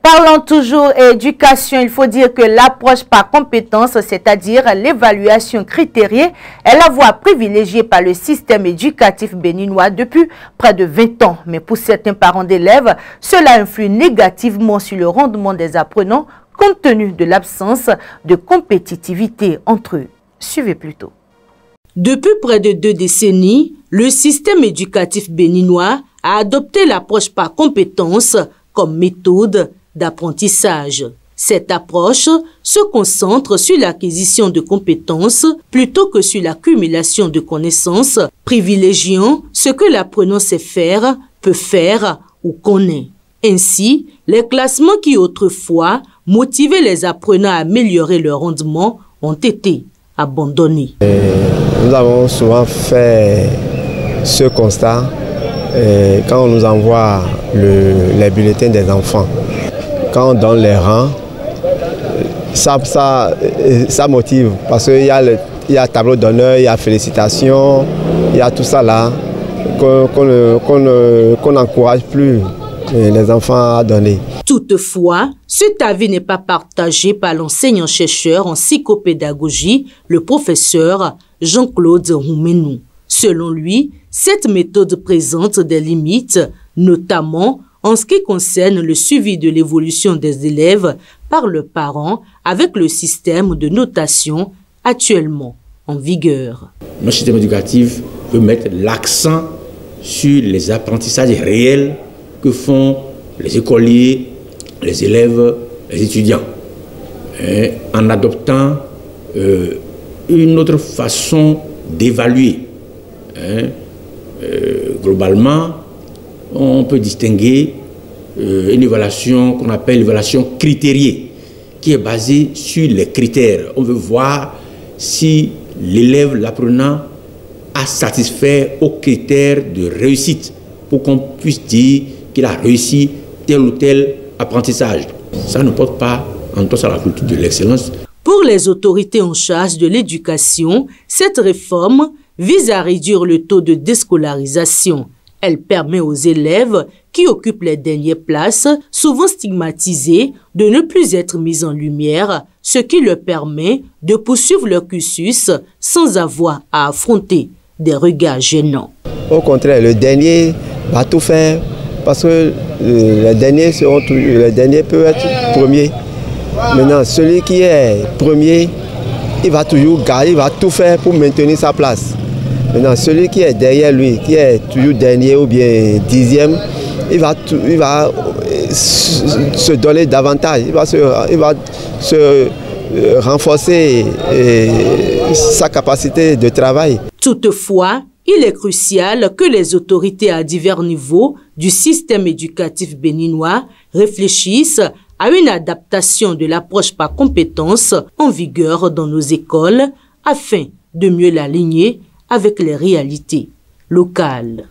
Parlons toujours éducation, il faut dire que l'approche par compétence, c'est-à-dire l'évaluation critériée, est la voie privilégiée par le système éducatif béninois depuis près de 20 ans. Mais pour certains parents d'élèves, cela influe négativement sur le rendement des apprenants compte tenu de l'absence de compétitivité entre eux. Suivez plutôt. Depuis près de 2 décennies, le système éducatif béninois a adopté l'approche par compétence comme méthode d'apprentissage. Cette approche se concentre sur l'acquisition de compétences plutôt que sur l'accumulation de connaissances, privilégiant ce que l'apprenant sait faire, peut faire ou connaît. Ainsi, les classements qui autrefois motivaient les apprenants à améliorer leur rendement ont été abandonnés. Nous avons souvent fait ce constat quand on nous envoie les bulletins des enfants. Quand on donne les rangs, ça motive parce qu'il y a tableau d'honneur, il y a félicitations, il y a tout ça là qu'on n'encourage plus les enfants à donner. Toutefois, cet avis n'est pas partagé par l'enseignant-chercheur en psychopédagogie, le professeur Jean-Claude Roumenou. Selon lui, cette méthode présente des limites, notamment en ce qui concerne le suivi de l'évolution des élèves par leurs parents avec le système de notation actuellement en vigueur. Notre système éducatif veut mettre l'accent sur les apprentissages réels que font les écoliers, les élèves, les étudiants, en adoptant une autre façon d'évaluer. Globalement, on peut distinguer une évaluation qu'on appelle l'évaluation critériée, qui est basée sur les critères. On veut voir si l'élève, l'apprenant, a satisfait aux critères de réussite pour qu'on puisse dire qu'il a réussi tel ou tel apprentissage. Ça ne porte pas en tout cas à la culture de l'excellence. Pour les autorités en charge de l'éducation, cette réforme vise à réduire le taux de déscolarisation. Elle permet aux élèves qui occupent les dernières places, souvent stigmatisés, de ne plus être mis en lumière, ce qui leur permet de poursuivre leur cursus sans avoir à affronter des regards gênants. Au contraire, le dernier va tout faire parce que les derniers peuvent être premiers. Maintenant, celui qui est premier, il va toujours garder, il va tout faire pour maintenir sa place. Maintenant, celui qui est derrière lui, qui est toujours dernier ou bien 10e, il va se donner davantage, il va se renforcer sa capacité de travail. Toutefois, il est crucial que les autorités à divers niveaux du système éducatif béninois réfléchissent à une adaptation de l'approche par compétences en vigueur dans nos écoles afin de mieux l'aligner avec les réalités locales.